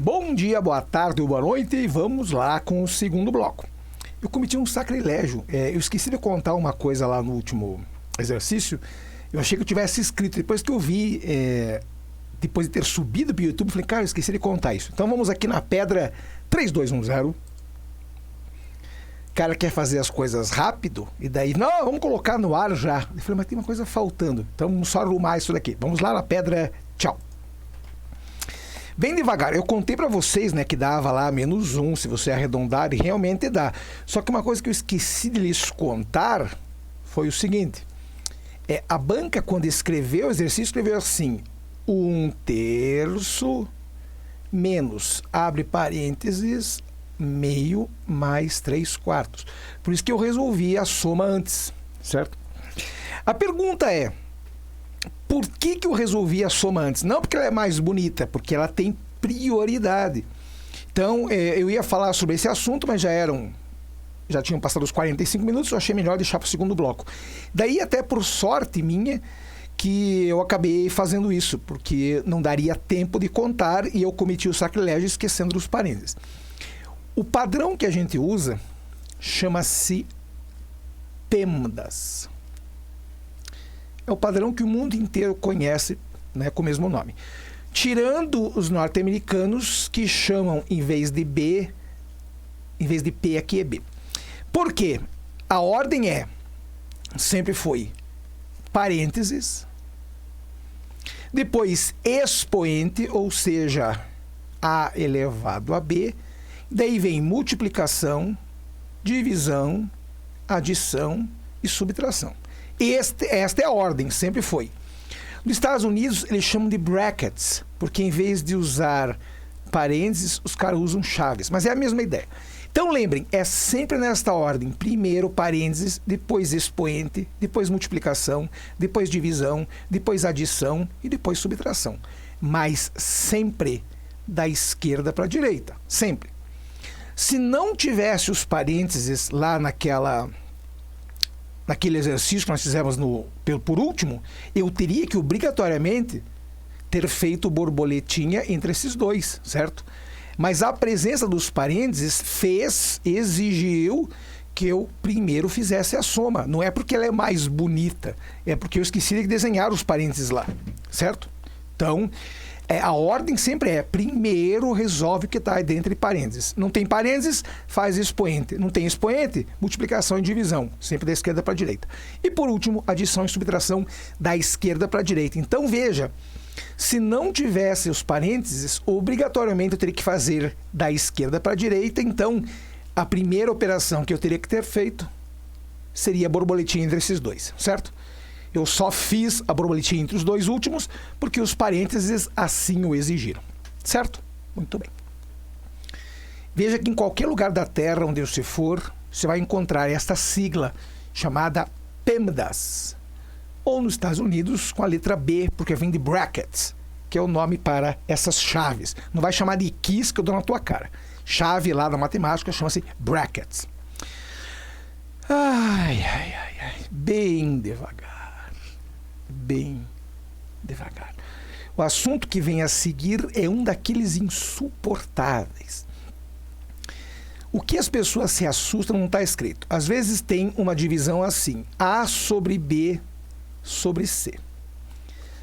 Bom dia, boa tarde ou boa noite e vamos lá com o segundo bloco. Eu cometi um sacrilégio. Eu esqueci de contar uma coisa lá no último exercício. Eu achei que eu tivesse escrito. Depois que eu vi, depois de ter subido para o YouTube, eu falei, cara, eu esqueci de contar isso. Então vamos aqui na pedra 3210. O cara quer fazer as coisas rápido e daí, não, vamos colocar no ar já. Eu falei, mas tem uma coisa faltando. Então vamos só arrumar isso daqui. Vamos lá na pedra, tchau. Bem devagar, eu contei para vocês, né, que dava lá -1 se você arredondar, e realmente dá. Só que uma coisa que eu esqueci de lhes contar foi o seguinte. A banca, quando escreveu o exercício, escreveu assim, 1/3 menos, abre parênteses, meio mais 3/4. Por isso que eu resolvi a soma antes, certo? A pergunta é, por que eu resolvi a soma antes? Não porque ela é mais bonita, porque ela tem prioridade. Então, eu ia falar sobre esse assunto, mas já tinham passado os 45 minutos, eu achei melhor deixar para o segundo bloco. Daí, até por sorte minha, que eu acabei fazendo isso, porque não daria tempo de contar e eu cometi o sacrilégio esquecendo dos parênteses. O padrão que a gente usa chama-se PEMDAS. É o padrão que o mundo inteiro conhece, né, com o mesmo nome. Tirando os norte-americanos que chamam, em vez de P, aqui é B. Por quê? A ordem sempre foi parênteses, depois expoente, ou seja, A elevado a B, daí vem multiplicação, divisão, adição e subtração. Esta é a ordem, sempre foi. Nos Estados Unidos, eles chamam de brackets, porque em vez de usar parênteses, os caras usam chaves. Mas é a mesma ideia. Então, lembrem, é sempre nesta ordem. Primeiro parênteses, depois expoente, depois multiplicação, depois divisão, depois adição e depois subtração. Mas sempre da esquerda para a direita. Sempre. Se não tivesse os parênteses lá naquele exercício que nós fizemos por último, eu teria que obrigatoriamente ter feito borboletinha entre esses dois, certo? Mas a presença dos parênteses exigiu que eu primeiro fizesse a soma. Não é porque ela é mais bonita, é porque eu esqueci de desenhar os parênteses lá, certo? Então, a ordem sempre primeiro resolve o que está dentro de parênteses. Não tem parênteses, faz expoente. Não tem expoente, multiplicação e divisão, sempre da esquerda para a direita. E por último, adição e subtração da esquerda para a direita. Então veja, se não tivesse os parênteses, obrigatoriamente eu teria que fazer da esquerda para a direita. Então, a primeira operação que eu teria que ter feito seria a borboletinha entre esses dois, certo? Eu só fiz a borboletinha entre os dois últimos porque os parênteses assim o exigiram. Certo? Muito bem. Veja que em qualquer lugar da Terra onde você for, você vai encontrar esta sigla chamada PEMDAS. Ou nos Estados Unidos com a letra B, porque vem de brackets, que é o nome para essas chaves. Não vai chamar de keys que eu dou na tua cara. Chave lá na matemática chama-se brackets. Ai. Bem devagar. Bem devagar. O assunto que vem a seguir é um daqueles insuportáveis. O que as pessoas se assustam não está escrito. Às vezes tem uma divisão assim, A sobre B sobre C.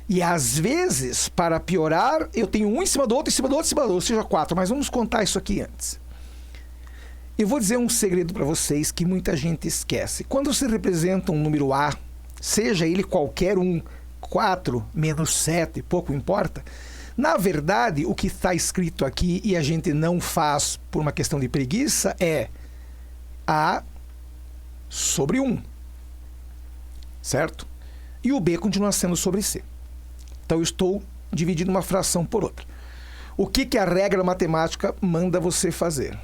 E às vezes, para piorar, eu tenho um em cima do outro, em cima do outro, em cima do outro, ou seja, 4. Mas vamos contar isso aqui antes. Eu vou dizer um segredo para vocês que muita gente esquece. Quando se representa um número A, seja ele qualquer um, 4 menos 7, pouco importa. Na verdade, o que está escrito aqui e a gente não faz por uma questão de preguiça é A sobre 1. Certo? E o B continua sendo sobre C. Então, eu estou dividindo uma fração por outra. O que a regra matemática manda você fazer?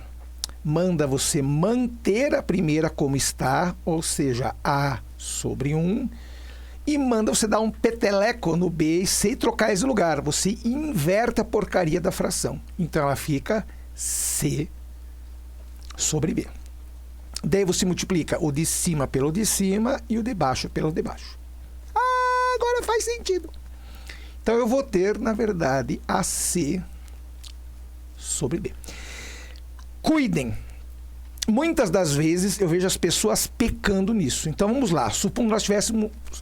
Manda você manter a primeira como está, ou seja, A sobre 1, e manda você dar um peteleco no B e C e trocar esse lugar. Você inverte a porcaria da fração. Então, ela fica C sobre B. Daí você multiplica o de cima pelo de cima e o de baixo pelo de baixo. Ah, agora faz sentido. Então, eu vou ter, na verdade, AC sobre B. Cuidem. Muitas das vezes eu vejo as pessoas pecando nisso. Então vamos lá. Supondo que nós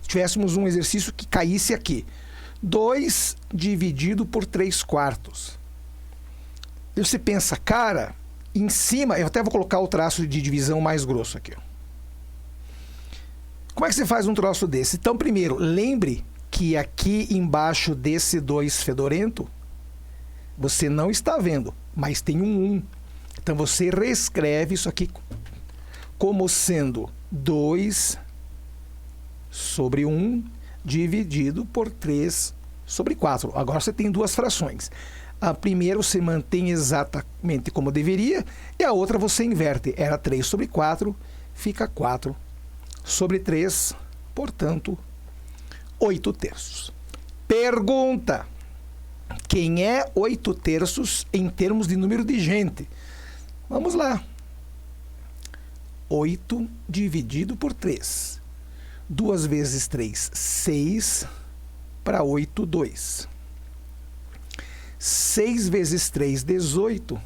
tivéssemos um exercício que caísse aqui. 2 dividido por 3/4. E você pensa, cara, em cima, eu até vou colocar o traço de divisão mais grosso aqui. Ó. Como é que você faz um troço desse? Então, primeiro, lembre que aqui embaixo desse 2 fedorento, você não está vendo, mas tem um 1. Então, você reescreve isso aqui como sendo 2 sobre 1 dividido por 3 sobre 4. Agora você tem duas frações. A primeira você mantém exatamente como deveria e a outra você inverte. Era 3 sobre 4, fica 4 sobre 3, portanto, 8/3. Pergunta: quem é 8/3 em termos de número de gente? Vamos lá. 8 dividido por 3. 2 vezes 3, 6 para 8, 2. 6 vezes 3, 18.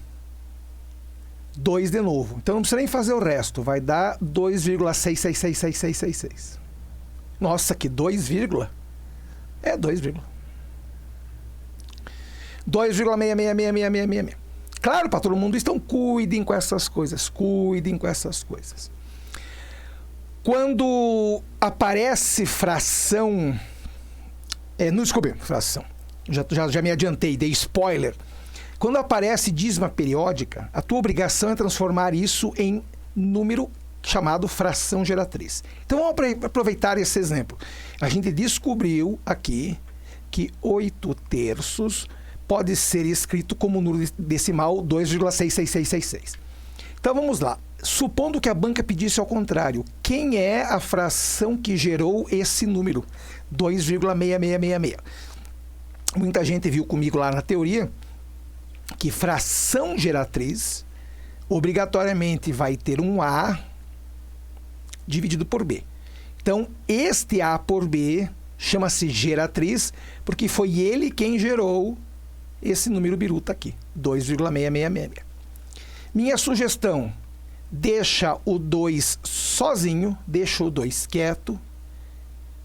2 de novo. Então não precisa nem fazer o resto. Vai dar 2,6666666. Nossa, que 2, é 2, 2,6666666. Claro, para todo mundo, então cuidem com essas coisas. Cuidem com essas coisas. Quando aparece fração... não, desculpe, fração. Já me adiantei, dei spoiler. Quando aparece dízima periódica, a tua obrigação é transformar isso em número chamado fração geratriz. Então vamos aproveitar esse exemplo. A gente descobriu aqui que 8/3 pode ser escrito como número decimal 2,66666. Então vamos lá. Supondo que a banca pedisse ao contrário, quem é a fração que gerou esse número? 2,6666. Muita gente viu comigo lá na teoria que fração geratriz obrigatoriamente vai ter um A dividido por B. Então, este A por B chama-se geratriz porque foi ele quem gerou esse número biruta aqui, 2,666. Minha sugestão, deixa o 2 sozinho, deixa o 2 quieto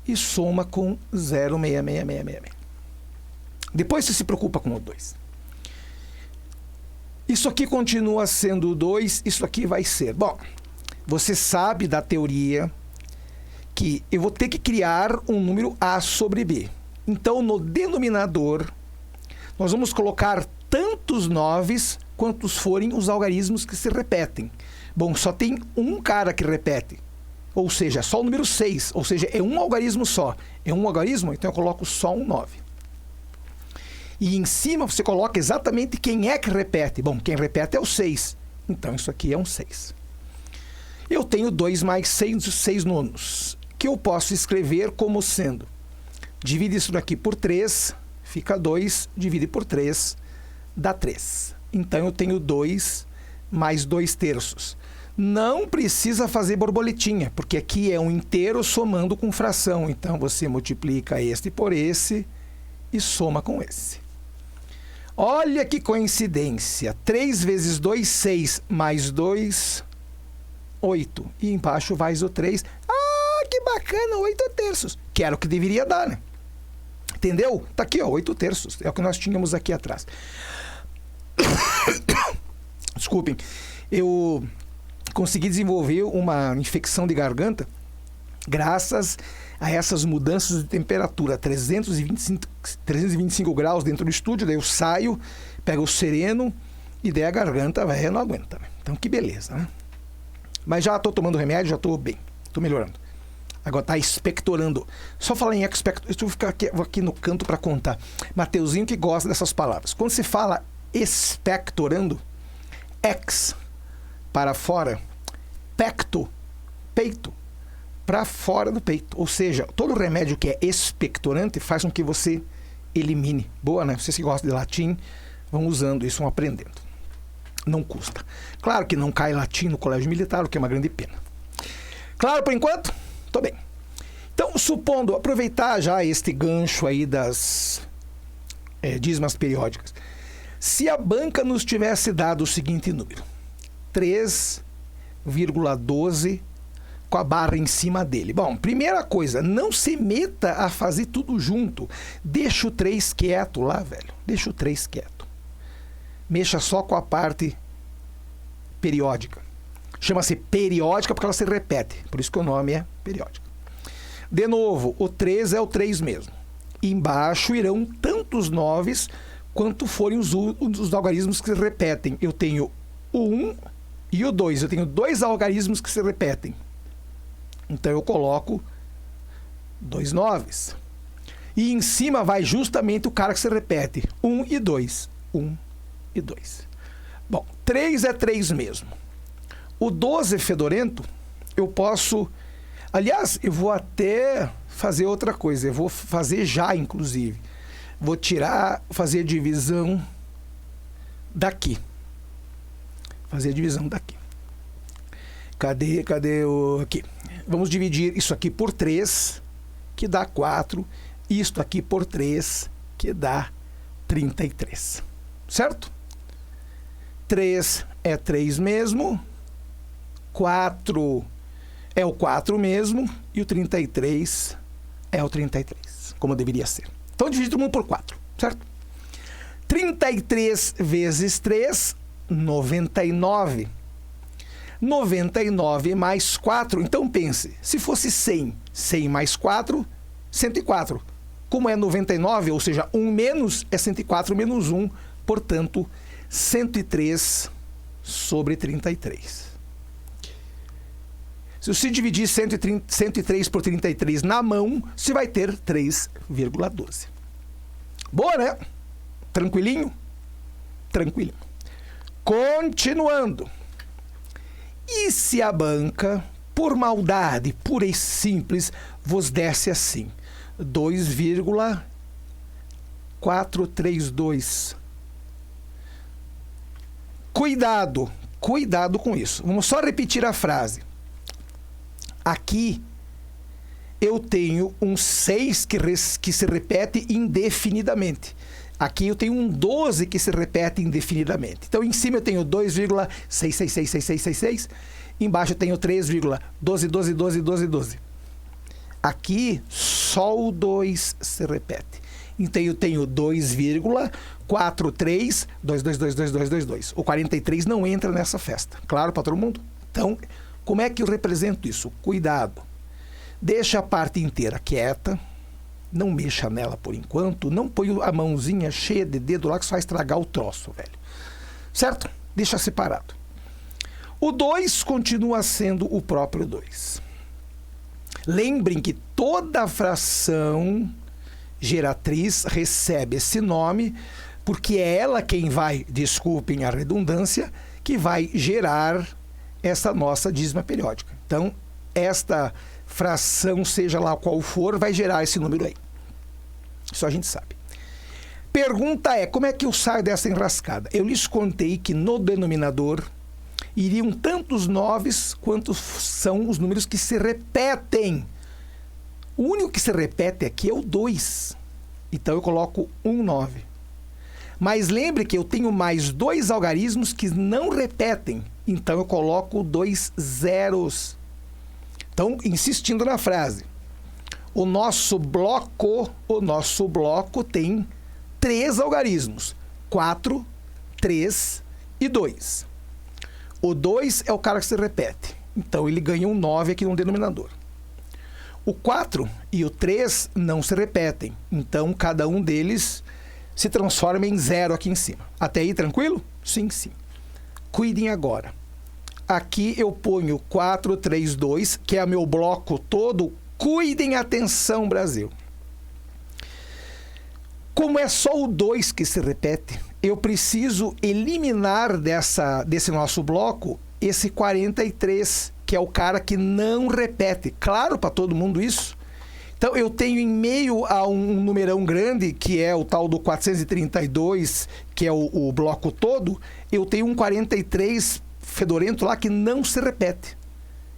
e soma com 0,66666. Depois você se preocupa com o 2. Isso aqui continua sendo 2, isso aqui vai ser. Bom, você sabe da teoria que eu vou ter que criar um número A sobre B. Então, no denominador, nós vamos colocar tantos 9s quantos forem os algarismos que se repetem. Bom, só tem um cara que repete, ou seja, só o número 6, ou seja, é um algarismo só. É um algarismo, então eu coloco só um 9. E em cima você coloca exatamente quem é que repete. Bom, quem repete é o 6. Então, isso aqui é um 6. Eu tenho 2 mais 6 nonos, que eu posso escrever como sendo, divide isso daqui por 3, fica 2, divide por 3, dá 3. Então, eu tenho 2 mais 2/3. Não precisa fazer borboletinha, porque aqui é um inteiro somando com fração. Então, você multiplica este por esse e soma com esse. Olha que coincidência. 3 vezes 2, 6, mais 2, 8. E embaixo vai o 3. Ah, que bacana, 8/3. Que era o que deveria dar, né? Entendeu? Tá aqui, ó, 8/3. É o que nós tínhamos aqui atrás. Desculpem. Eu consegui desenvolver uma infecção de garganta graças a essas mudanças de temperatura, 325 graus dentro do estúdio, daí eu saio, pego o sereno e daí a garganta não aguenta. Então, que beleza, né? Mas já estou tomando remédio, já estou bem, estou melhorando. Agora está expectorando. Só falar em expectorando, eu vou ficar aqui no canto para contar. Mateuzinho que gosta dessas palavras. Quando se fala expectorando, ex, para fora, pecto, peito, para fora do peito. Ou seja, todo remédio que é expectorante faz com que você elimine. Boa, né? Vocês que gostam de latim vão usando isso, vão aprendendo. Não custa. Claro que não cai latim no colégio militar, o que é uma grande pena. Claro, por enquanto? Tô bem. Então, supondo, aproveitar já este gancho aí das dízimas periódicas. Se a banca nos tivesse dado o seguinte número, 3,12 com a barra em cima dele. Bom, primeira coisa, não se meta a fazer tudo junto. Deixa o 3 quieto lá, velho. Deixa o 3 quieto. Mexa só com a parte periódica. Chama-se periódica porque ela se repete. Por isso que o nome é periódica. De novo, o 3 é o 3 mesmo. Embaixo irão tantos 9s quanto forem os algarismos que se repetem. Eu tenho o 1 e o 2. Eu tenho 2 algarismos que se repetem. Então eu coloco 2 9s. E em cima vai justamente o cara que se repete. 1 e 2. 1 e 2. Bom, 3 é 3 mesmo. O 12 fedorento, eu posso... Aliás, eu vou até fazer outra coisa. Eu vou fazer já, inclusive. Vou fazer a divisão daqui. Fazer a divisão daqui. Cadê o... Aqui. Vamos dividir isso aqui por 3, que dá 4. Isto aqui por 3, que dá 33. Certo? 3 é 3 mesmo. 4 é o 4 mesmo. E o 33 é o 33, como deveria ser. Então, divide todo mundo por 4, certo? 33 vezes 3, 99. 99 mais 4. Então, pense, se fosse 100, 100 mais 4, 104. Como é 99, ou seja, 1 menos, é 104 menos 1. Portanto, 103 sobre 33. Se você dividir 103 por 33 na mão, você vai ter 3,12. Boa, né? Tranquilinho? Tranquilinho. Continuando. E se a banca, por maldade pura e simples, vos desse assim, 2,432? Cuidado com isso. Vamos só repetir a frase. Aqui eu tenho um 6 que se repete indefinidamente. Aqui eu tenho um 12 que se repete indefinidamente. Então, em cima eu tenho 2,6666666. Embaixo eu tenho 3,12. Aqui, só o 2 se repete. Então, eu tenho 2,432222222. O 43 não entra nessa festa. Claro para todo mundo? Então, como é que eu represento isso? Cuidado. Deixa a parte inteira quieta. Não mexa nela por enquanto. Não põe a mãozinha cheia de dedo lá que só vai estragar o troço, velho. Certo? Deixa separado. O 2 continua sendo o próprio 2. Lembrem que toda fração geratriz recebe esse nome porque é ela quem vai, desculpem a redundância, que vai gerar essa nossa dízima periódica. Então, esta fração, seja lá qual for, vai gerar esse número aí. Isso a gente sabe. Pergunta é, como é que eu saio dessa enrascada? Eu lhes contei que no denominador iriam tantos 9s quanto são os números que se repetem. O único que se repete aqui é o 2. Então eu coloco 9. Mas lembre que eu tenho mais 2 algarismos que não repetem. Então eu coloco 2 zeros. Então, insistindo na frase, o nosso bloco tem 3 algarismos, 4, 3 e 2. O 2 é o cara que se repete, então ele ganha um 9 aqui no denominador. O 4 e o 3 não se repetem, então cada um deles se transforma em 0 aqui em cima. Até aí, tranquilo? Sim, sim. Cuidem agora. Aqui eu ponho 4, 3, 2, que é o meu bloco todo. Cuidem, atenção, Brasil. Como é só o 2 que se repete, eu preciso eliminar desse nosso bloco esse 43, que é o cara que não repete. Claro para todo mundo isso. Então, eu tenho em meio a um numerão grande, que é o tal do 432, que é o bloco todo, eu tenho um 43 fedorento lá que não se repete.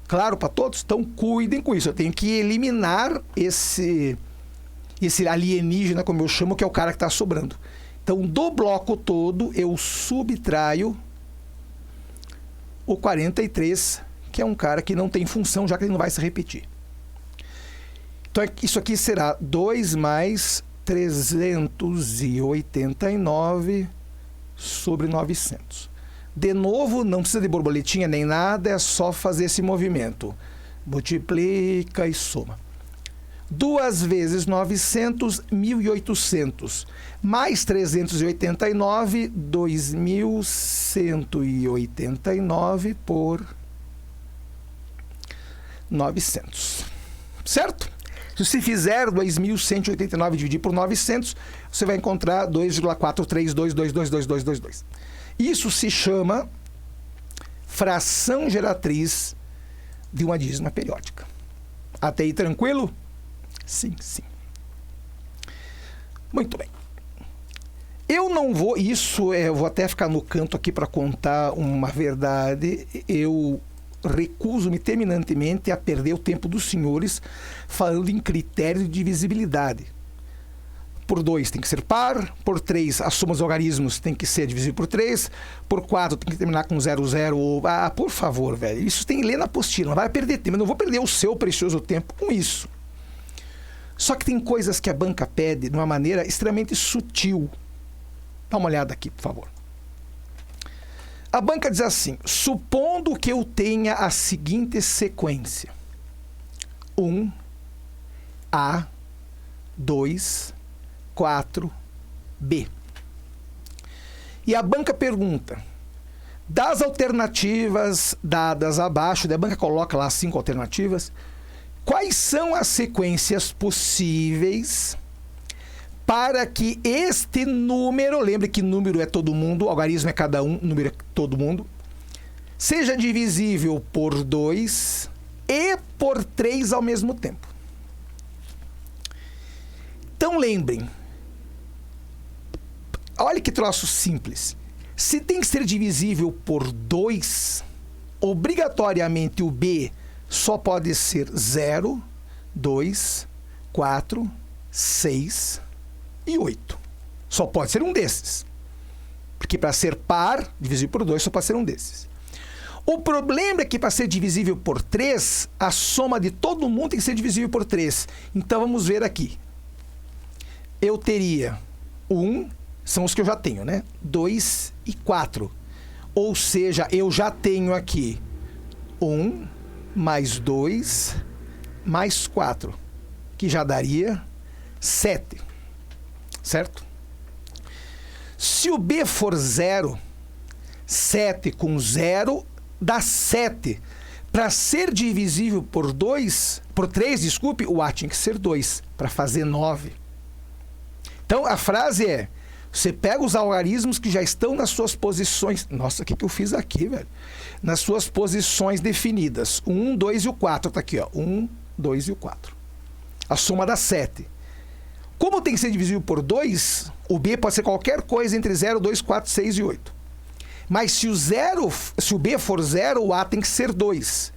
Claro para todos? Então, cuidem com isso. Eu tenho que eliminar esse alienígena, como eu chamo, que é o cara que está sobrando. Então, do bloco todo, eu subtraio o 43, que é um cara que não tem função, já que ele não vai se repetir. Então, isso aqui será 2 mais 389 sobre 900. De novo, não precisa de borboletinha nem nada, é só fazer esse movimento. Multiplica e soma. 2 vezes 900, 1.800. Mais 389, 2.189 por 900. Certo? Se você fizer 2.189 dividir por 900, você vai encontrar 2,432222222. Isso se chama fração geratriz de uma dízima periódica. Até aí tranquilo? Sim, sim. Muito bem. Eu não vou... eu vou até ficar no canto aqui para contar uma verdade. Eu recuso-me terminantemente a perder o tempo dos senhores falando em critério de divisibilidade. Por 2 tem que ser par, por 3 a soma dos algarismos tem que ser divisível por 3, por 4 tem que terminar com 0, 0. Por favor, velho, isso tem que ler na apostila, não vai perder tempo, eu não vou perder o seu precioso tempo com isso. Só que tem coisas que a banca pede de uma maneira extremamente sutil. Dá uma olhada aqui, por favor. A banca diz assim: supondo que eu tenha a seguinte sequência: 1, A, 2, 4, B. E a banca pergunta, das alternativas dadas abaixo, a banca coloca lá 5 alternativas, quais são as sequências possíveis para que este número, lembre que número é todo mundo, algarismo é cada um, número é todo mundo, seja divisível por 2 e por 3 ao mesmo tempo. Então lembrem, olha que troço simples. Se tem que ser divisível por 2, obrigatoriamente o B só pode ser 0, 2, 4, 6 e 8. Só pode ser um desses. Porque para ser par, divisível por 2, só pode ser um desses. O problema é que para ser divisível por 3, a soma de todo mundo tem que ser divisível por 3. Então vamos ver aqui. Eu teria 1, são os que eu já tenho, né? 2 e 4. Ou seja, eu já tenho aqui 1 mais 2 mais 4, que já daria 7. Certo? Se o B for 0, 7 com 0 dá 7. Para ser divisível por 2, por 3, desculpe, o A tinha que ser 2, para fazer 9. Então, a frase é, você pega os algarismos que já estão nas suas posições... Nossa, o que eu fiz aqui, velho? Nas suas posições definidas. 1, 2 e o 4. Está aqui, ó. 1, 2 e o 4. A soma dá 7. Como tem que ser divisível por 2, o B pode ser qualquer coisa entre 0, 2, 4, 6 e 8. Mas se o B for 0, o A tem que ser 2.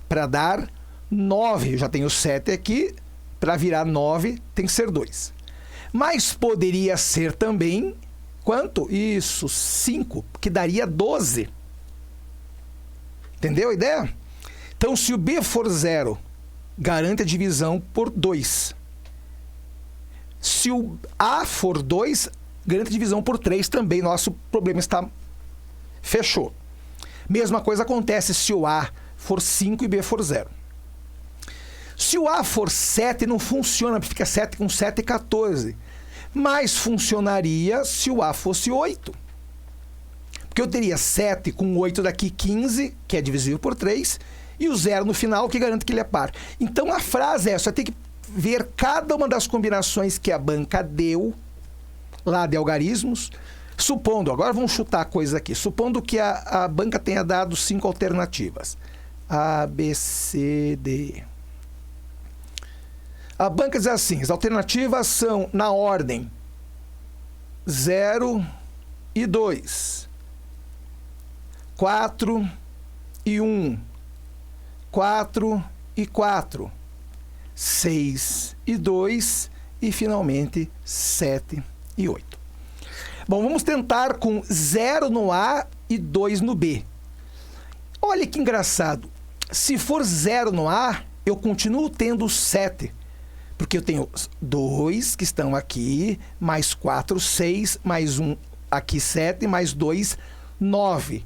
Para dar 9. Eu já tenho 7 aqui. Para virar 9, tem que ser 2. Mas poderia ser também, quanto? Isso, 5, que daria 12. Entendeu a ideia? Então, se o B for 0, garante a divisão por 2. Se o A for 2, garante a divisão por 3 também. Nosso problema está... Fechou. Mesma coisa acontece se o A for 5 e B for 0. Se o A for 7, não funciona, fica 7 com 7 e 14. Mas funcionaria se o A fosse 8. Porque eu teria 7 com 8 daqui, 15, que é divisível por 3, e o 0 no final, que garante que ele é par. Então a frase é, você tem que ver cada uma das combinações que a banca deu, lá de algarismos, supondo, agora vamos chutar a coisa aqui, supondo que a banca tenha dado 5 alternativas. A, B, C, D. A banca diz assim, as alternativas são na ordem 0 e 2, 4 e 1, 4 e 4, 6 e 2 e finalmente 7 e 8. Bom, vamos tentar com 0 no A e 2 no B. Olha que engraçado. Se for 0 no A, eu continuo tendo 7. Porque eu tenho 2 que estão aqui, mais 4, 6, mais 1 aqui, 7, mais 2, 9.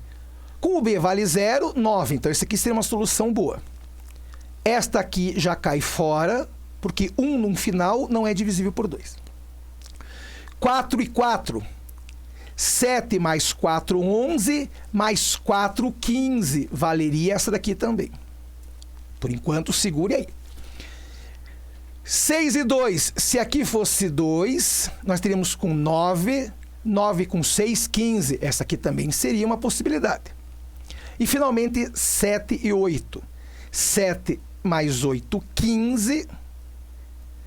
Com o B vale 0, 9. Então, isso aqui seria uma solução boa. Esta aqui já cai fora, porque 1 no final não é divisível por 2. 4 e 4. 7 mais 4, 11, mais 4, 15. Valeria essa daqui também. Por enquanto, segure aí. 6 e 2. Se aqui fosse 2, nós teríamos com 9. 9 com 6, 15. Essa aqui também seria uma possibilidade. E, finalmente, 7 e 8. 7 mais 8, 15.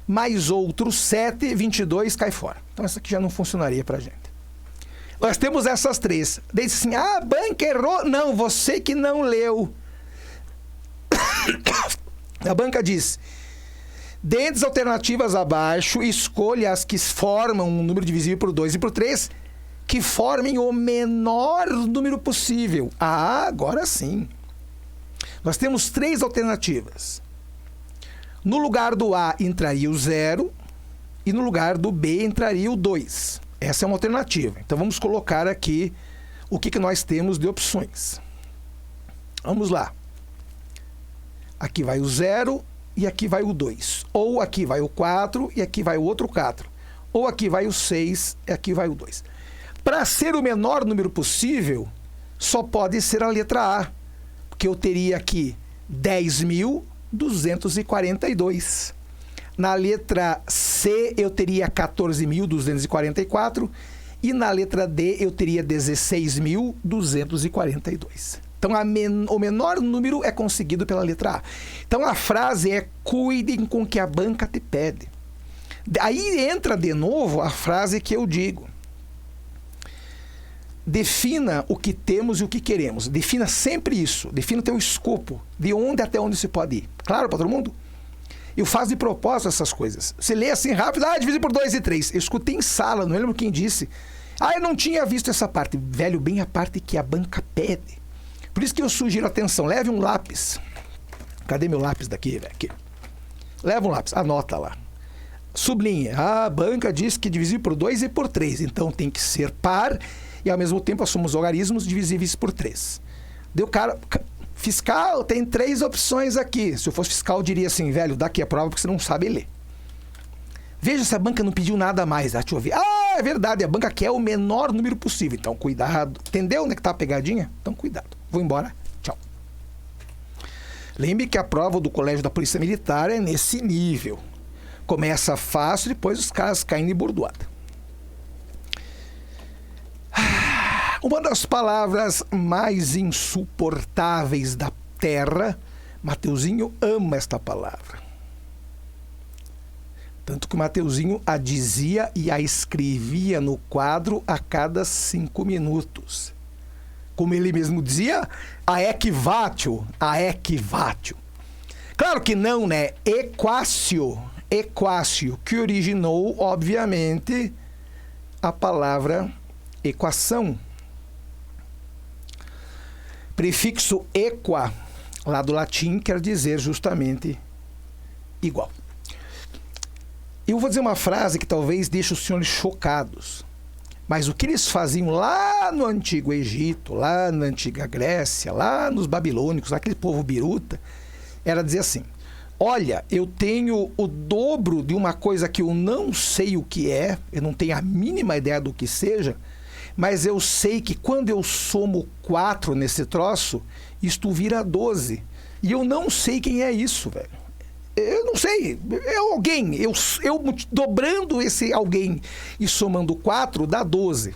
Mais outro 7, 22, cai fora. Então, essa aqui já não funcionaria para a gente. Nós temos essas três. Daí diz assim, a banca errou. Não, você que não leu. A banca diz... Dentre as alternativas abaixo, escolha as que formam um número divisível por 2 e por 3, que formem o menor número possível. Ah, agora sim. Nós temos 3 alternativas. No lugar do A entraria o 0 e no lugar do B entraria o 2. Essa é uma alternativa. Então, vamos colocar aqui o que nós temos de opções. Vamos lá. Aqui vai o 0... e aqui vai o 2. Ou aqui vai o 4 e aqui vai o outro 4. Ou aqui vai o 6 e aqui vai o 2. Para ser o menor número possível, só pode ser a letra A. Porque eu teria aqui 10.242. Na letra C, eu teria 14.244. E na letra D, eu teria 16.242. Então, o menor número é conseguido pela letra A. Então, a frase é: cuidem com o que a banca te pede. Aí entra de novo a frase que eu digo. Defina o que temos e o que queremos. Defina sempre isso. Defina o teu escopo. De onde até onde se pode ir. Claro para todo mundo? Eu faço de propósito essas coisas. Você lê assim rápido, divide por 2 e 3. Eu escutei em sala, não lembro quem disse. Eu não tinha visto essa parte. Velho, bem a parte que a banca pede. Por isso que eu sugiro, atenção, leve um lápis. Cadê meu lápis daqui, velho? Aqui. Leva um lápis, anota lá. Sublinha. A banca diz que é divisível por 2 e por 3. Então tem que ser par e ao mesmo tempo assumos logaritmos divisíveis por 3. Deu cara... Fiscal, tem 3 opções aqui. Se eu fosse fiscal, eu diria assim, velho, dá aqui a prova porque você não sabe ler. Veja se a banca não pediu nada mais. Deixa eu ver. É verdade, a banca quer o menor número possível. Então, cuidado. Entendeu onde é que tá a pegadinha? Então, cuidado. Vou embora. Tchau. Lembre que a prova do Colégio da Polícia Militar é nesse nível. Começa fácil, depois os caras caem de bordoada. Uma das palavras mais insuportáveis da Terra, Mateuzinho ama esta palavra. Tanto que o Mateuzinho a dizia e a escrevia no quadro a cada 5 minutos. Como ele mesmo dizia, a equivatio. Claro que não, né? Equácio, que originou, obviamente, a palavra equação. Prefixo equa, lá do latim, quer dizer justamente igual. Eu vou dizer uma frase que talvez deixe os senhores chocados. Mas o que eles faziam lá no Antigo Egito, lá na Antiga Grécia, lá nos babilônicos, aquele povo biruta, era dizer assim: olha, eu tenho o dobro de uma coisa que eu não sei o que é, eu não tenho a mínima ideia do que seja, mas eu sei que quando eu somo 4 nesse troço, isto vira 12. E eu não sei quem é isso, velho. Eu não sei, é alguém. Eu dobrando esse alguém e somando 4 dá 12.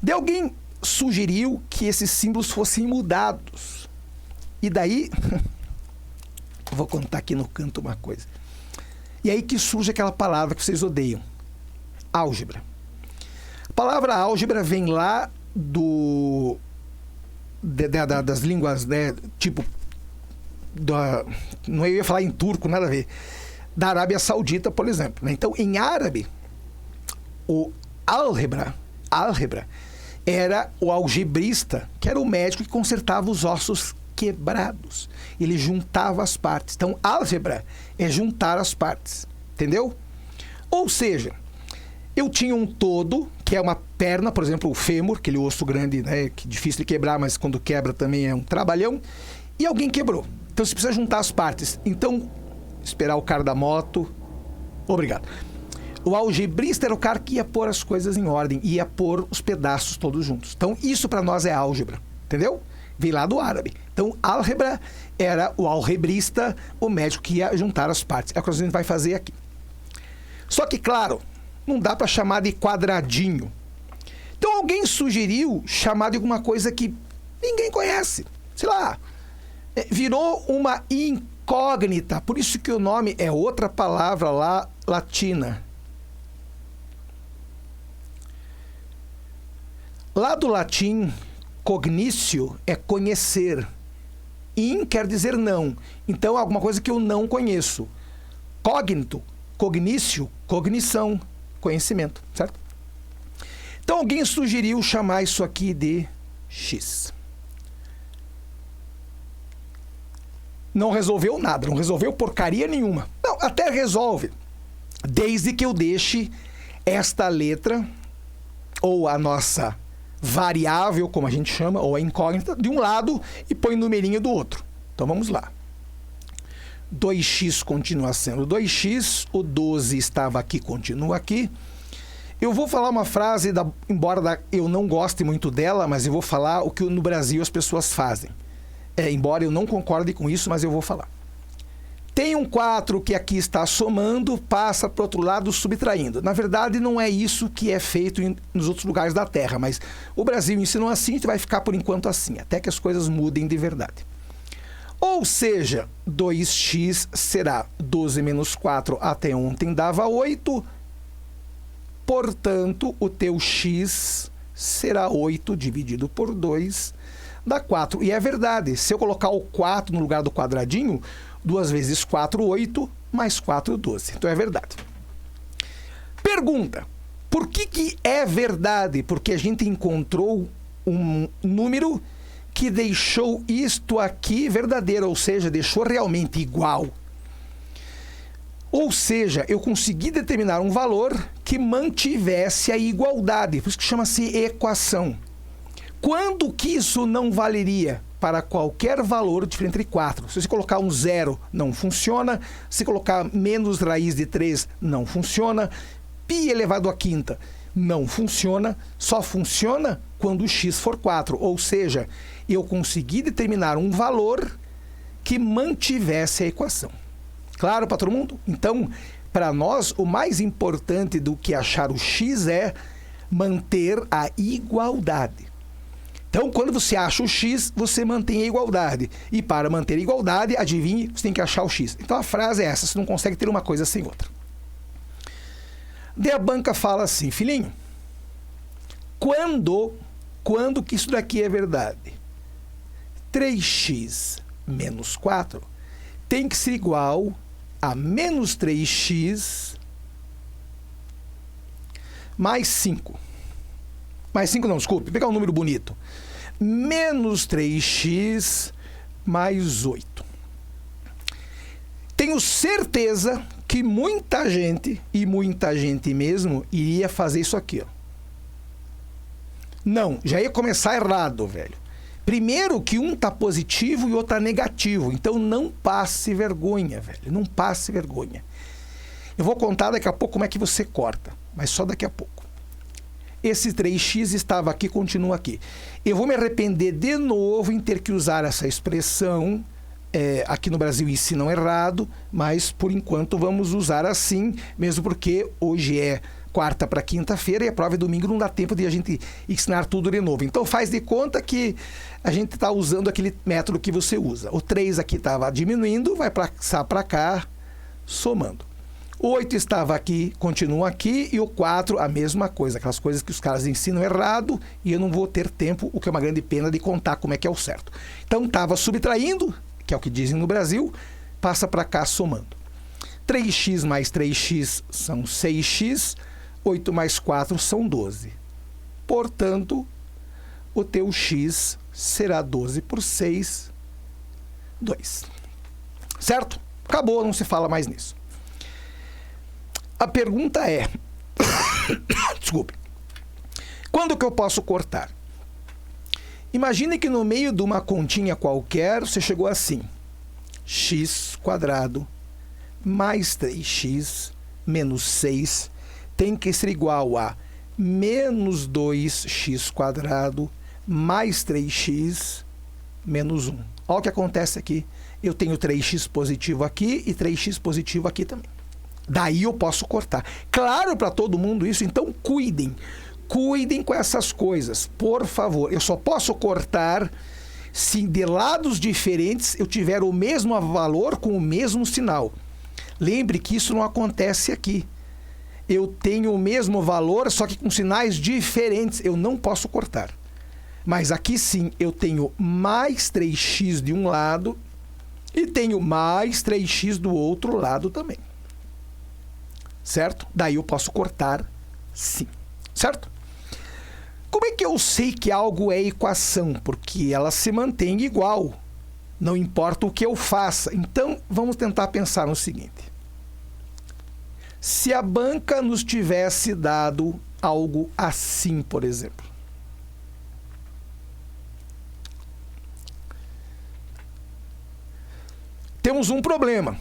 Daí alguém sugeriu que esses símbolos fossem mudados. E daí, vou contar aqui no canto uma coisa. E aí que surge aquela palavra que vocês odeiam: álgebra. A palavra álgebra vem lá das línguas, né, tipo... não ia falar em turco, nada a ver, da Arábia Saudita, por exemplo, né? Então, em árabe, álgebra era o algebrista, que era o médico que consertava os ossos quebrados. Ele juntava as partes. Então, álgebra é juntar as partes. Entendeu? Ou seja, eu tinha um todo, que é uma perna, por exemplo, o fêmur, aquele osso grande, né, que é difícil de quebrar, mas quando quebra também é um trabalhão, e alguém quebrou. Então, você precisa juntar as partes. Então, esperar o cara da moto. Obrigado. O algebrista era o cara que ia pôr as coisas em ordem, ia pôr os pedaços todos juntos. Então, isso para nós é álgebra, entendeu? Vem lá do árabe. Então, álgebra era o algebrista, o médico que ia juntar as partes. É o que a gente vai fazer aqui. Só que, claro, não dá para chamar de quadradinho. Então, alguém sugeriu chamar de alguma coisa que ninguém conhece. Sei lá, virou uma incógnita. Por isso que o nome é outra palavra lá, latina. Lá do latim, cognitio é conhecer. In quer dizer não. Então, alguma coisa que eu não conheço. Cognito, cognitio, cognição, conhecimento, certo? Então, alguém sugeriu chamar isso aqui de X. Não resolveu nada, não resolveu porcaria nenhuma. Não, até resolve, desde que eu deixe esta letra, ou a nossa variável, como a gente chama, ou a incógnita, de um lado e põe o numerinho do outro. Então, vamos lá. 2x continua sendo 2x, o 12 estava aqui, continua aqui. Eu vou falar uma frase, embora eu não goste muito dela, mas eu vou falar o que no Brasil as pessoas fazem. Embora eu não concorde com isso, mas eu vou falar. Tem um 4 que aqui está somando, passa para o outro lado subtraindo. Na verdade, não é isso que é feito nos outros lugares da Terra, mas o Brasil ensinou assim, a gente vai ficar por enquanto assim, até que as coisas mudem de verdade. Ou seja, 2x será 12 menos 4 até ontem dava 8, portanto, o teu x será 8 dividido por 2, dá 4. E é verdade, se eu colocar o 4 no lugar do quadradinho, 2 vezes 4, 8, mais 4, 12. Então, é verdade. Pergunta, por que é verdade? Porque a gente encontrou um número que deixou isto aqui verdadeiro, ou seja, deixou realmente igual. Ou seja, eu consegui determinar um valor que mantivesse a igualdade, por isso que chama-se equação. Quando que isso não valeria? Para qualquer valor diferente de 4. Se você colocar um 0, não funciona. Se colocar menos raiz de 3, não funciona. Π elevado à quinta, não funciona. Só funciona quando o x for 4. Ou seja, eu consegui determinar um valor que mantivesse a equação. Claro para todo mundo? Então, para nós, o mais importante do que achar o x é manter a igualdade. Então, quando você acha o x, você mantém a igualdade. E para manter a igualdade, adivinhe, você tem que achar o x. Então, a frase é essa, você não consegue ter uma coisa sem outra. Daí a banca fala assim, filhinho, quando que isso daqui é verdade? 3x menos 4 tem que ser igual a menos 3x mais 5. Mais 5 não, desculpe, vou pegar um número bonito. Menos 3x mais 8. Tenho certeza que muita gente, e muita gente mesmo, iria fazer isso aqui, ó. Não, já ia começar errado, velho. Primeiro que um tá positivo e o outro tá negativo. Então não passe vergonha, velho. Não passe vergonha. Eu vou contar daqui a pouco como é que você corta, mas só daqui a pouco. Esse 3x estava aqui, continua aqui. Eu vou me arrepender de novo em ter que usar essa expressão. Aqui no Brasil ensinam errado, mas por enquanto vamos usar assim, mesmo porque hoje é quarta para quinta-feira e a prova é domingo, não dá tempo de a gente ensinar tudo de novo. Então faz de conta que a gente está usando aquele método que você usa. O 3 aqui estava diminuindo, vai passar para cá, somando. O 8 estava aqui, continua aqui, e o 4 a mesma coisa, aquelas coisas que os caras ensinam errado e eu não vou ter tempo, o que é uma grande pena, de contar como é que é o certo. Então estava subtraindo, que é o que dizem no Brasil, passa para cá somando. 3x mais 3x são 6x, 8 mais 4 são 12. Portanto, o teu x será 12 por 6, 2. Certo? Acabou, não se fala mais nisso. A pergunta é... Desculpe. Quando que eu posso cortar? Imagine que no meio de uma continha qualquer, você chegou assim. X quadrado mais 3x menos 6 tem que ser igual a menos 2x quadrado mais 3x menos 1. Olha o que acontece aqui. Eu tenho 3x positivo aqui e 3x positivo aqui também. Daí eu posso cortar. Claro para todo mundo isso, então cuidem. Cuidem com essas coisas, por favor. Eu só posso cortar se de lados diferentes eu tiver o mesmo valor com o mesmo sinal. Lembre que isso não acontece aqui. Eu tenho o mesmo valor, só que com sinais diferentes. Eu não posso cortar. Mas aqui sim, eu tenho mais 3x de um lado e tenho mais 3x do outro lado também. Certo? Daí eu posso cortar sim. Certo? Como é que eu sei que algo é equação? Porque ela se mantém igual. Não importa o que eu faça. Então, vamos tentar pensar no seguinte. Se a banca nos tivesse dado algo assim, por exemplo. Temos um problema.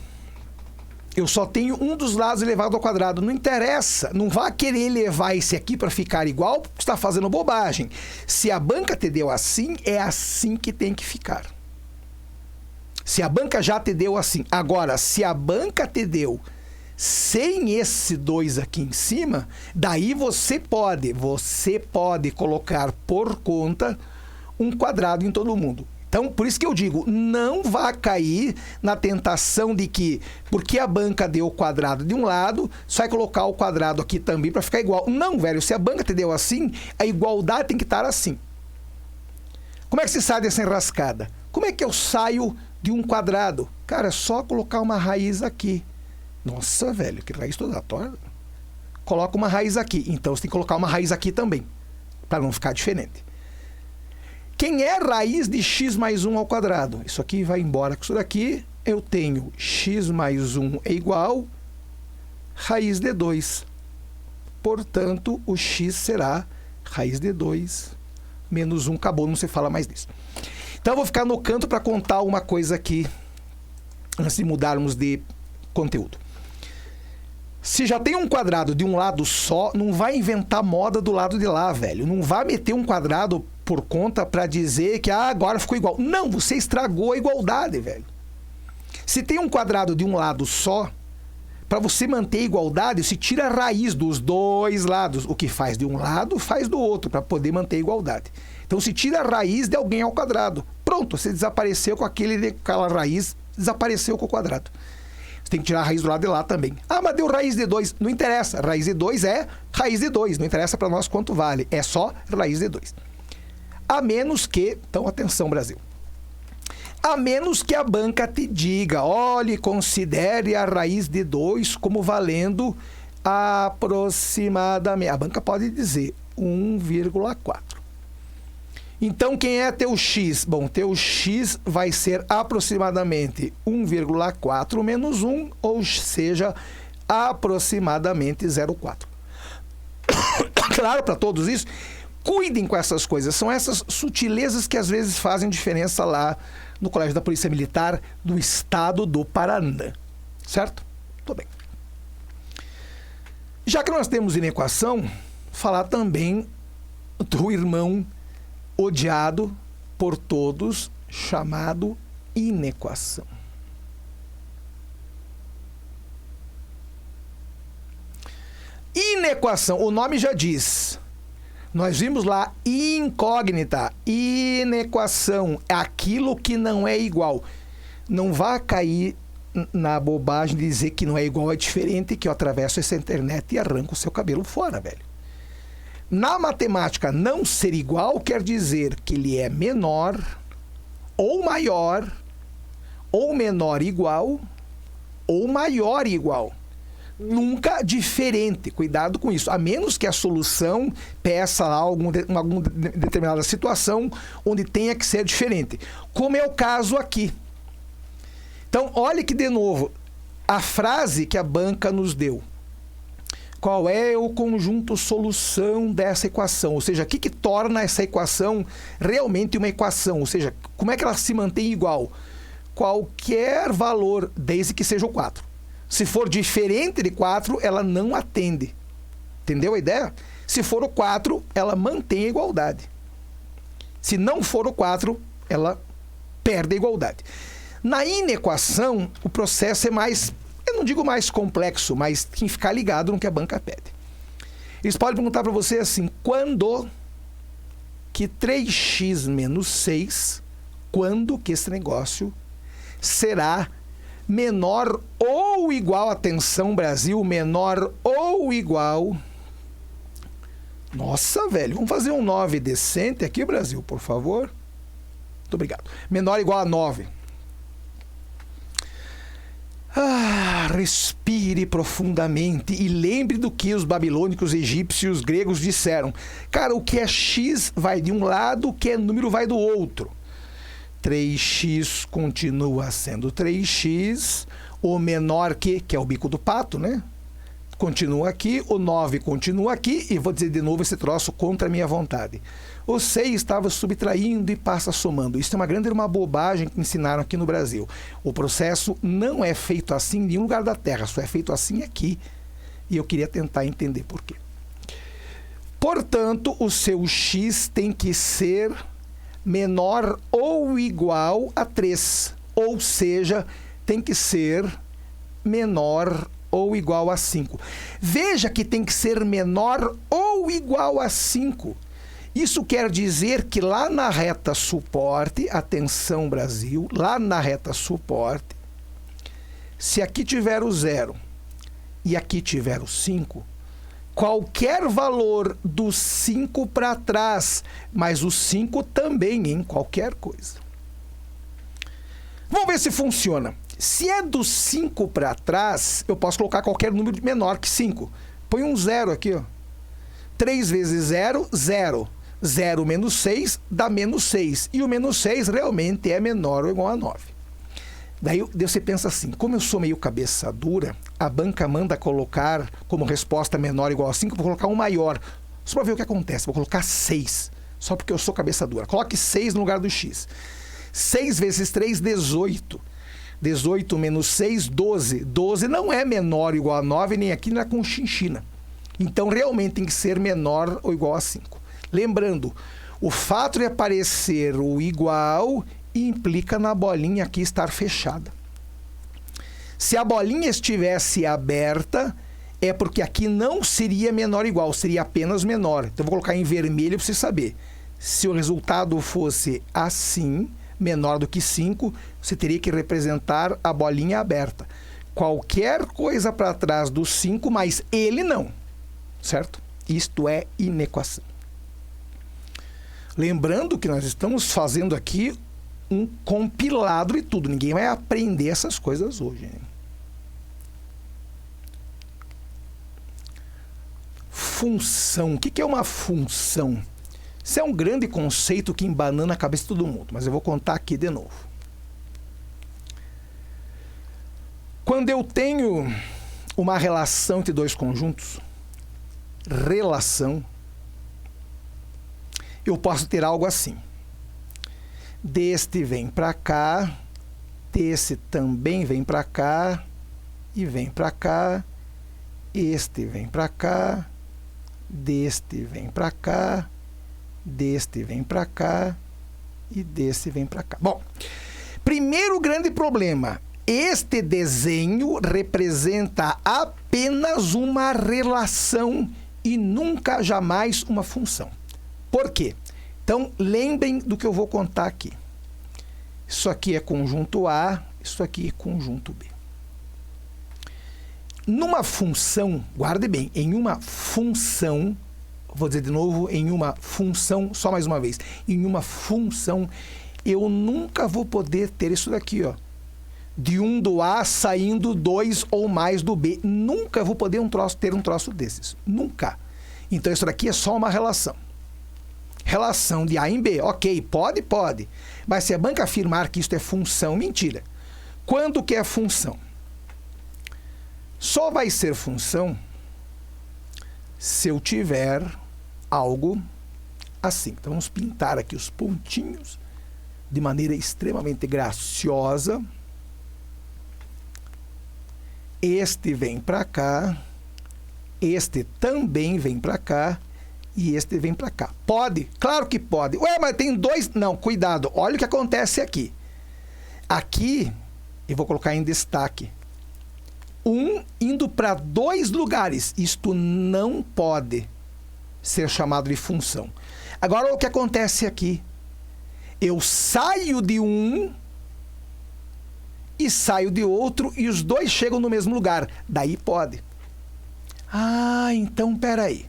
Eu só tenho um dos lados elevado ao quadrado. Não interessa. Não vá querer levar esse aqui para ficar igual, porque está fazendo bobagem. Se a banca te deu assim, é assim que tem que ficar. Se a banca já te deu assim. Agora, se a banca te deu sem esse 2 aqui em cima, daí você pode colocar por conta um quadrado em todo mundo. Então, por isso que eu digo, não vá cair na tentação de que, porque a banca deu o quadrado de um lado, só vai colocar o quadrado aqui também para ficar igual. Não, velho, se a banca te deu assim, a igualdade tem que estar assim. Como é que se sai dessa enrascada? Como é que eu saio de um quadrado? Cara, é só colocar uma raiz aqui. Nossa, velho, que raiz toda torta. Coloca uma raiz aqui. Então, você tem que colocar uma raiz aqui também, para não ficar diferente. Quem é raiz de x mais 1 ao quadrado? Isso aqui vai embora com isso daqui. Eu tenho x mais 1 é igual raiz de 2. Portanto, o x será raiz de 2 menos 1. Acabou, não se fala mais disso. Então, eu vou ficar no canto para contar uma coisa aqui, antes de mudarmos de conteúdo. Se já tem um quadrado de um lado só, não vai inventar moda do lado de lá, velho. Não vai meter um quadrado por conta para dizer que agora ficou igual. Não, você estragou a igualdade, velho. Se tem um quadrado de um lado só, para você manter a igualdade, se tira a raiz dos dois lados. O que faz de um lado, faz do outro, para poder manter a igualdade. Então, se tira a raiz de alguém ao quadrado. Pronto, você desapareceu com aquela raiz, desapareceu com o quadrado. Você tem que tirar a raiz do lado de lá também. Ah, mas deu raiz de 2. Não interessa. Raiz de 2 é raiz de 2. Não interessa para nós quanto vale. É só raiz de 2. A menos que... Então, atenção, Brasil. A menos que a banca te diga, olhe, considere a raiz de 2 como valendo aproximadamente... A banca pode dizer 1,4. Então, quem é teu x? Bom, teu x vai ser aproximadamente 1,4 menos 1, ou seja, aproximadamente 0,4. Claro, para todos isso, cuidem com essas coisas. São essas sutilezas que às vezes fazem diferença lá no Colégio da Polícia Militar do Estado do Paraná. Certo? Tudo bem. Já que nós temos inequação, falar também do irmão odiado por todos, chamado inequação. Inequação, o nome já diz. Nós vimos lá incógnita, inequação, aquilo que não é igual. Não vá cair na bobagem de dizer que não é igual, é diferente, que eu atravesso essa internet e arranco o seu cabelo fora, velho. Na matemática, não ser igual quer dizer que ele é menor, ou maior, ou menor igual, ou maior igual. Nunca diferente. Cuidado com isso. A menos que a solução peça lá alguma determinada situação onde tenha que ser diferente. Como é o caso aqui. Então, olha que, de novo, a frase que a banca nos deu. Qual é o conjunto solução dessa equação? Ou seja, o que torna essa equação realmente uma equação? Ou seja, como é que ela se mantém igual? Qualquer valor, desde que seja o 4. Se for diferente de 4, ela não atende. Entendeu a ideia? Se for o 4, ela mantém a igualdade. Se não for o 4, ela perde a igualdade. Na inequação, o processo é mais, eu não digo mais complexo, mas tem que ficar ligado no que a banca pede. Eles podem perguntar para você assim, quando que 3x menos 6, quando que esse negócio será menor ou igual, atenção Brasil, menor ou igual... Nossa, velho, vamos fazer um 9 decente aqui, Brasil, por favor. Muito obrigado. Menor ou igual a 9. Respire profundamente e lembre do que os babilônicos, egípcios, gregos disseram. Cara, o que é x vai de um lado, o que é número vai do outro. 3x continua sendo 3x, o menor que é o bico do pato, né? Continua aqui, o 9 continua aqui, e vou dizer de novo esse troço contra a minha vontade. O 6 estava subtraindo e passa somando. Isso é uma bobagem que ensinaram aqui no Brasil. O processo não é feito assim em nenhum lugar da Terra, só é feito assim aqui. E eu queria tentar entender por quê. Portanto, o seu x tem que ser menor ou igual a 3. Ou seja, tem que ser menor ou igual a 5. Veja que tem que ser menor ou igual a 5. Isso quer dizer que lá na reta suporte, atenção Brasil, lá na reta suporte, se aqui tiver o 0 e aqui tiver o 5, qualquer valor do 5 para trás, mas o 5 também em qualquer coisa. Vamos ver se funciona. Se é do 5 para trás, eu posso colocar qualquer número menor que 5. Põe um 0 aqui, ó. 3 vezes 0, 0. 0 menos 6 dá menos 6. E o menos 6 realmente é menor ou igual a 9. Daí você pensa assim, como eu sou meio cabeça dura, a banca manda colocar como resposta menor ou igual a 5, vou colocar um maior. Só para ver o que acontece, vou colocar 6. Só porque eu sou cabeça dura. Coloque 6 no lugar do x. 6 vezes 3, 18. 18 menos 6, 12. 12 não é menor ou igual a 9, nem aqui na conchinchina. Então, realmente tem que ser menor ou igual a 5. Lembrando, o fato de aparecer o igual implica na bolinha aqui estar fechada. Se a bolinha estivesse aberta, é porque aqui não seria menor ou igual, seria apenas menor. Então, eu vou colocar em vermelho para você saber. Se o resultado fosse assim, menor do que 5, você teria que representar a bolinha aberta. Qualquer coisa para trás do 5, mas ele não. Certo? Isto é inequação. Lembrando que nós estamos fazendo aqui um compilado de tudo. Ninguém vai aprender essas coisas hoje. Hein? Função. O que é uma função? Isso é um grande conceito que embanana a cabeça de todo mundo, mas eu vou contar aqui de novo. Quando eu tenho uma relação entre dois conjuntos, relação, eu posso ter algo assim. Deste vem para cá, desse também vem para cá, e vem para cá, este vem para cá, deste vem para cá, deste vem para cá e desse vem para cá. Bom, primeiro grande problema, este desenho representa apenas uma relação e nunca, jamais uma função. Por quê? Então, lembrem do que eu vou contar aqui. Isso aqui é conjunto A, isso aqui é conjunto B. Numa função, guarde bem, em uma função, vou dizer de novo, em uma função, só mais uma vez, em uma função, eu nunca vou poder ter isso daqui, ó. de um do A saindo 2 ou mais do B. Nunca vou poder ter um troço desses. Nunca. Então, isso daqui é só uma relação. Relação de A em B. Ok, pode. Mas se a banca afirmar que isso é função, mentira. Quando que é função? Só vai ser função se eu tiver algo assim. Então, vamos pintar aqui os pontinhos de maneira extremamente graciosa. Este vem para cá, este também vem para cá e este vem para cá. Pode? Claro que pode. Ué, mas tem dois... Não, cuidado. Olha o que acontece aqui. Aqui, eu vou colocar em destaque. Um indo para 2 lugares. Isto não pode ser chamado de função. Agora, o que acontece aqui? Eu saio de um e saio de outro e os dois chegam no mesmo lugar. Daí pode. Ah, então peraí.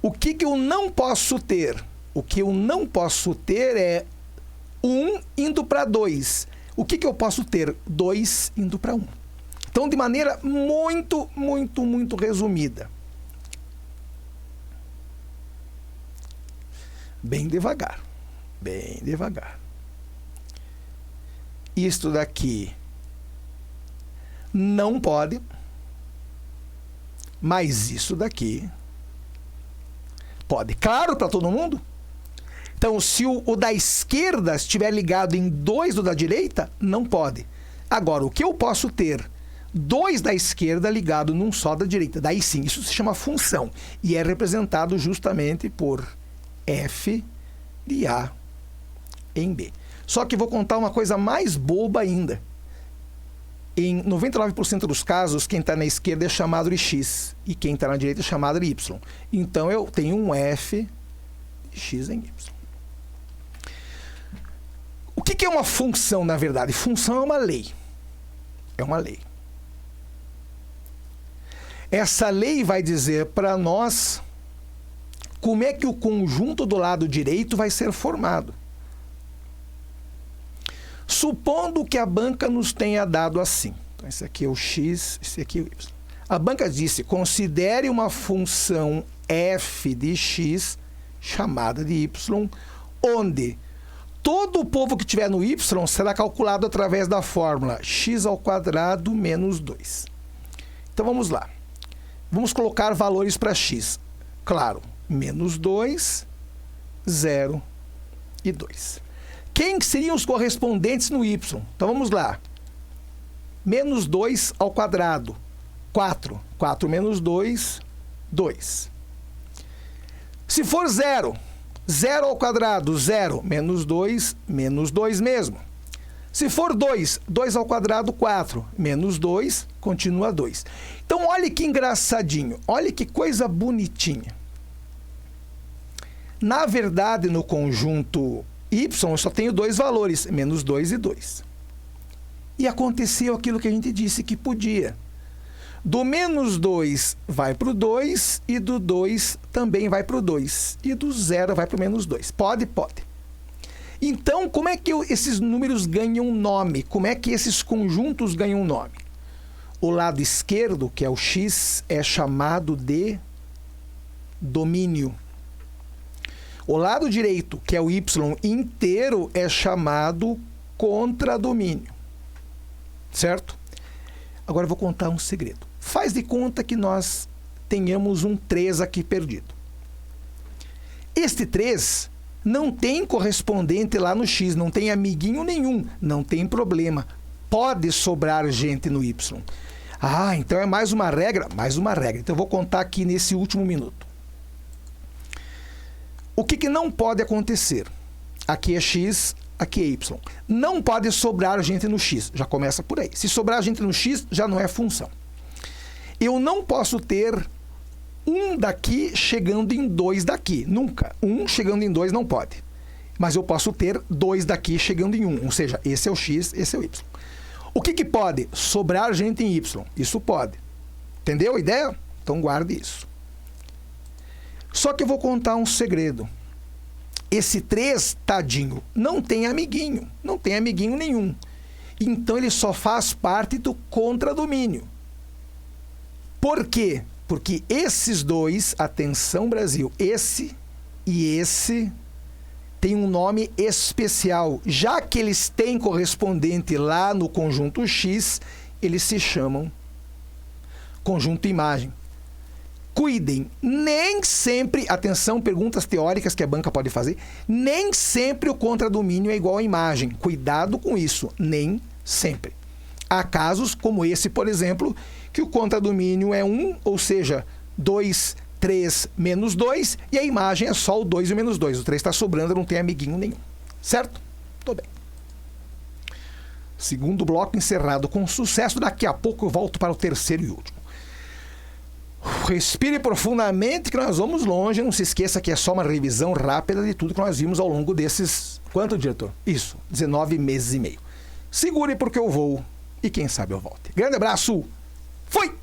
O que eu não posso ter? O que eu não posso ter é 1 indo para 2. O que eu posso ter? 2 indo para 1. Então, de maneira muito resumida. Bem devagar. Bem devagar. Isto daqui não pode, mas isso daqui pode. Claro para todo mundo? Então, se o da esquerda estiver ligado em 2 do da direita, não pode. Agora, o que eu posso ter? 2 da esquerda ligado num só da direita. Daí sim, isso se chama função. E é representado justamente por f de A em B. Só que vou contar uma coisa mais boba ainda. Em 99% dos casos, quem está na esquerda é chamado de x e quem está na direita é chamado de y. Então, eu tenho um f de x em y. O que é uma função, na verdade? Função é uma lei. É uma lei. Essa lei vai dizer para nós como é que o conjunto do lado direito vai ser formado. Supondo que a banca nos tenha dado assim. Então, esse aqui é o x, esse aqui é o y. A banca disse, considere uma função f de x, chamada de y, onde todo o povo que estiver no y será calculado através da fórmula x² menos 2. Então, vamos lá. Vamos colocar valores para x. Claro, menos 2, 0 e 2. Quem seriam os correspondentes no y? Então, vamos lá. Menos 2 ao quadrado, 4. 4 menos 2, 2. Se for 0, 0 ao quadrado, 0. Menos 2 mesmo. Se for 2, 2 ao quadrado, 4. Menos 2, continua 2. Então, olha que engraçadinho. Olha que coisa bonitinha. Na verdade, no conjunto y, eu só tenho 2 valores, menos 2 e 2. E aconteceu aquilo que a gente disse que podia. Do menos 2 vai para o 2, e do 2 também vai para o 2. E do 0 vai para o menos 2. Pode? Pode. Então, como é que esses números ganham nome? Como é que esses conjuntos ganham nome? O lado esquerdo, que é o x, é chamado de domínio. O lado direito, que é o y inteiro, é chamado contradomínio. Certo? Agora eu vou contar um segredo. Faz de conta que nós tenhamos um 3 aqui perdido. Este 3 não tem correspondente lá no x, não tem amiguinho nenhum, não tem problema. Pode sobrar gente no y. Ah, então é mais uma regra? Mais uma regra. Então eu vou contar aqui nesse último minuto. O que não pode acontecer? Aqui é x, aqui é y. Não pode sobrar gente no x. Já começa por aí. Se sobrar gente no x, já não é função. Eu não posso ter um daqui chegando em 2 daqui. Nunca. Um chegando em 2 não pode. Mas eu posso ter 2 daqui chegando em 1. Ou seja, esse é o x, esse é o y. O que pode? Sobrar gente em y. Isso pode. Entendeu a ideia? Então guarde isso. Só que eu vou contar um segredo. Esse 3, tadinho, não tem amiguinho. Não tem amiguinho nenhum. Então ele só faz parte do contradomínio. Por quê? Porque esses dois, atenção Brasil, esse e esse, tem um nome especial. Já que eles têm correspondente lá no conjunto X, eles se chamam conjunto imagem. Cuidem, nem sempre, atenção, perguntas teóricas que a banca pode fazer, nem sempre o contradomínio é igual à imagem. Cuidado com isso, nem sempre. Há casos como esse, por exemplo, que o contradomínio é 1, ou seja, 2, 3, menos 2, e a imagem é só o 2 e o menos 2. O 3 está sobrando, não tem amiguinho nenhum. Certo? Tô bem. Segundo bloco encerrado com sucesso. Daqui a pouco eu volto para o terceiro e último. Respire profundamente que nós vamos longe. Não se esqueça que é só uma revisão rápida de tudo que nós vimos ao longo desses... Quanto, diretor? Isso, 19 meses e meio. Segure porque eu vou e quem sabe eu volte. Grande abraço. Fui!